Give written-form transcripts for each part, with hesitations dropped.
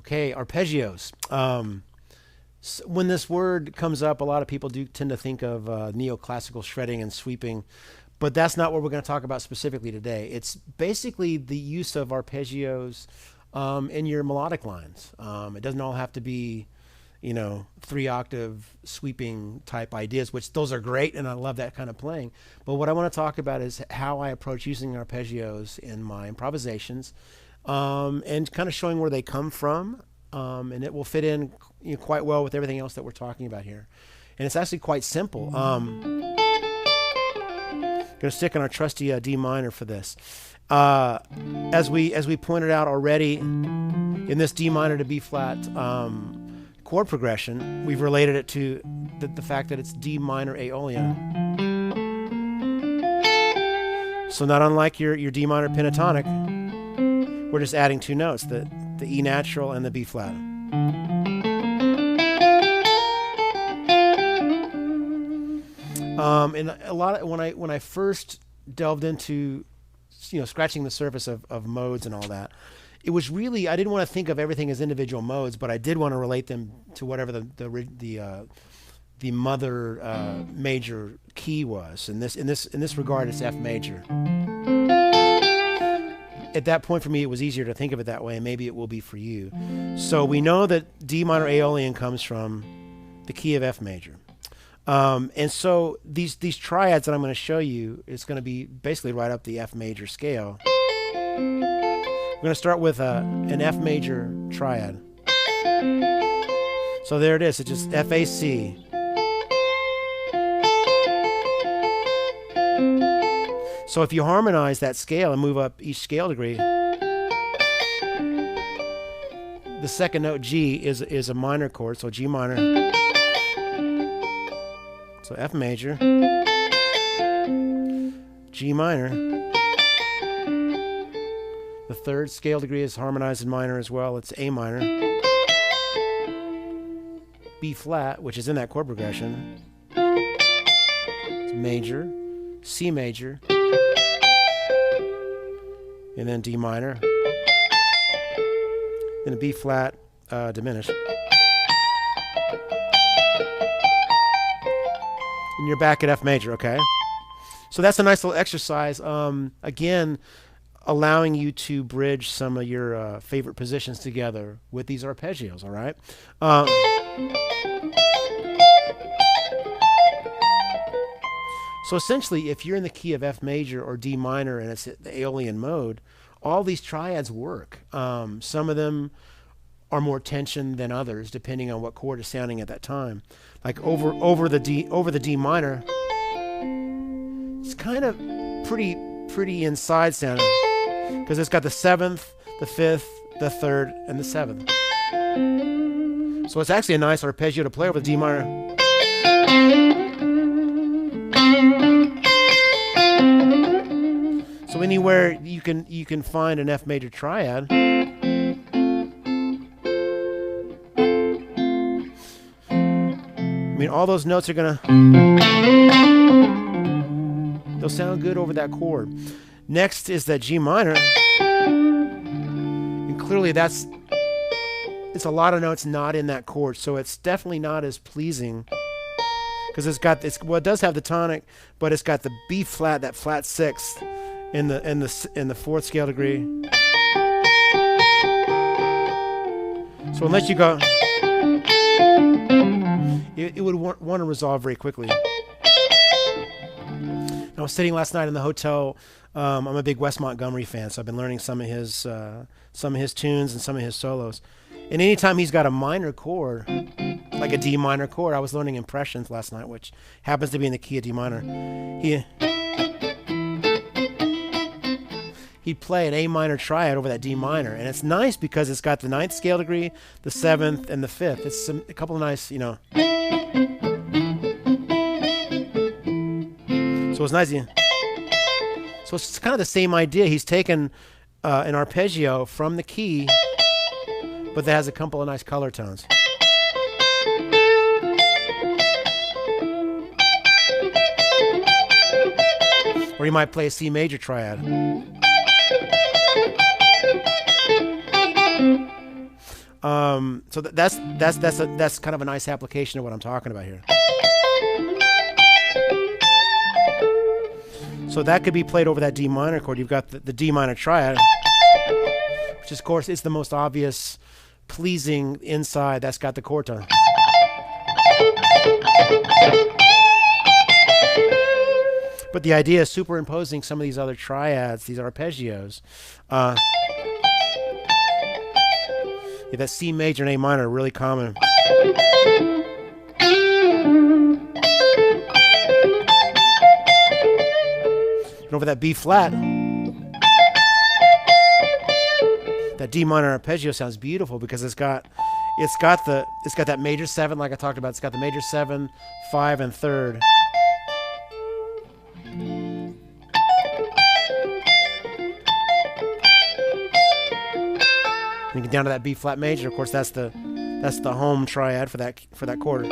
Okay, arpeggios. When this word comes up, a lot of people do tend to think of neoclassical shredding and sweeping, but that's not what we're going to talk about specifically today. It's basically the use of arpeggios in your melodic lines. It doesn't all have to be, 3-octave sweeping type ideas, which those are great, and I love that kind of playing. But what I want to talk about is how I approach using arpeggios in my improvisations, and kind of showing where they come from, and it will fit in quite well with everything else that we're talking about here. And it's actually quite simple. Going to stick on our trusty D minor for this. As we pointed out already, in this D minor to B flat chord progression, we've related it to the fact that it's D minor Aeolian. So not unlike your D minor pentatonic, we're just adding 2 notes, the E natural and the B flat. And a lot of, when I first delved into scratching the surface of modes and all that, it was really, I didn't want to think of everything as individual modes, but I did want to relate them to whatever the mother major key was. In this regard, it's F major. At that point for me, it was easier to think of it that way, and maybe it will be for you. So we know that D minor Aeolian comes from the key of F major. And so these triads that I'm going to show you is going to be basically right up the F major scale. We're going to start with an F major triad. So there it is. It's just F A C. So if you harmonize that scale and move up each scale degree, the second note G is a minor chord, so G minor. So F major, G minor. The third scale degree is harmonized in minor as well. It's A minor. B flat, which is in that chord progression. It's major, C major, and then D minor. Then a B flat diminished. And you're back at F major, okay? So that's a nice little exercise. Again, allowing you to bridge some of your favorite positions together with these arpeggios, all right? So essentially, if you're in the key of F major or D minor and it's the Aeolian mode, all these triads work. Some of them are more tension than others, depending on what chord is sounding at that time. Like over the D minor, it's kind of pretty inside sounding, because it's got the 7th, the 5th, the 3rd, and the 7th. So it's actually a nice arpeggio to play over the D minor. So anywhere you can find an F major triad, I mean, all those notes are they'll sound good over that chord. Next is that G minor, and clearly it's a lot of notes not in that chord, so it's definitely not as pleasing, because it does have the tonic, but it's got the B flat, that flat 6th in the 4th scale degree. So unless you go, it would want to resolve very quickly. I was sitting last night in the hotel. I'm a big Wes Montgomery fan, so I've been learning some of his tunes and some of his solos. And anytime he's got a minor chord, like a D minor chord, I was learning Impressions last night, which happens to be in the key of D minor. He'd play an A minor triad over that D minor, and it's nice because it's got the 9th scale degree, the 7th, and the 5th. It's a couple of nice, So it's nice. So it's kind of the same idea. He's taken an arpeggio from the key, but that has a couple of nice color tones. Or you might play a C major triad. So that's kind of a nice application of what I'm talking about here. So that could be played over that D minor chord. You've got the D minor triad, which of course is the most obvious, pleasing inside. That's got the chord tone. But the idea is superimposing some of these other triads, these arpeggios. Yeah, that C major and A minor are really common. And over that B flat, that D minor arpeggio sounds beautiful because it's got that major 7 like I talked about. It's got the major 7, 5, and 3rd. You get down to that B flat major. Of course, that's the home triad for that chord.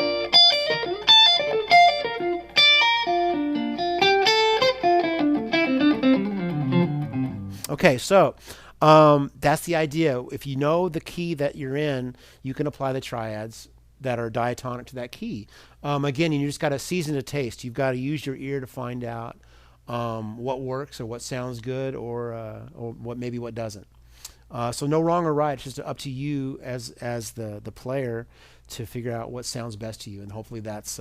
Okay, so that's the idea. If you know the key that you're in, you can apply the triads that are diatonic to that key. Again, you just got to season the taste. You've got to use your ear to find out what works or what sounds good or what doesn't. So no wrong or right. It's just up to you as the player to figure out what sounds best to you, and hopefully that's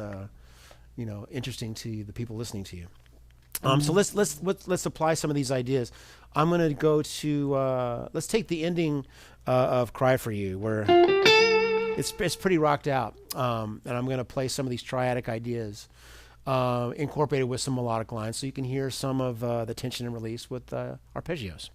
interesting to the people listening to you. So let's apply some of these ideas. I'm going to go to let's take the ending of "Cry for You," where it's pretty rocked out, and I'm going to play some of these triadic ideas incorporated with some melodic lines, so you can hear some of the tension and release with arpeggios.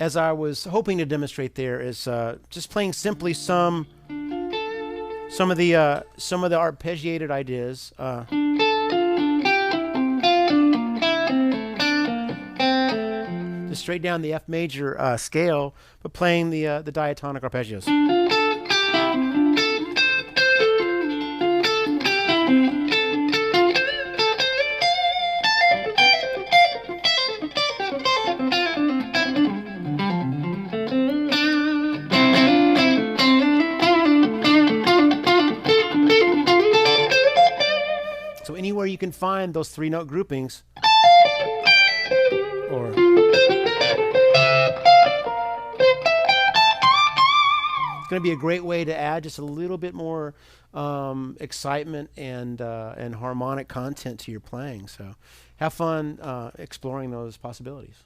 As I was hoping to demonstrate there is just playing simply some of the arpeggiated ideas. Just straight down the F major scale, but playing the diatonic arpeggios. So anywhere you can find those 3-note groupings, or it's going to be a great way to add just a little bit more excitement and harmonic content to your playing. So have fun exploring those possibilities.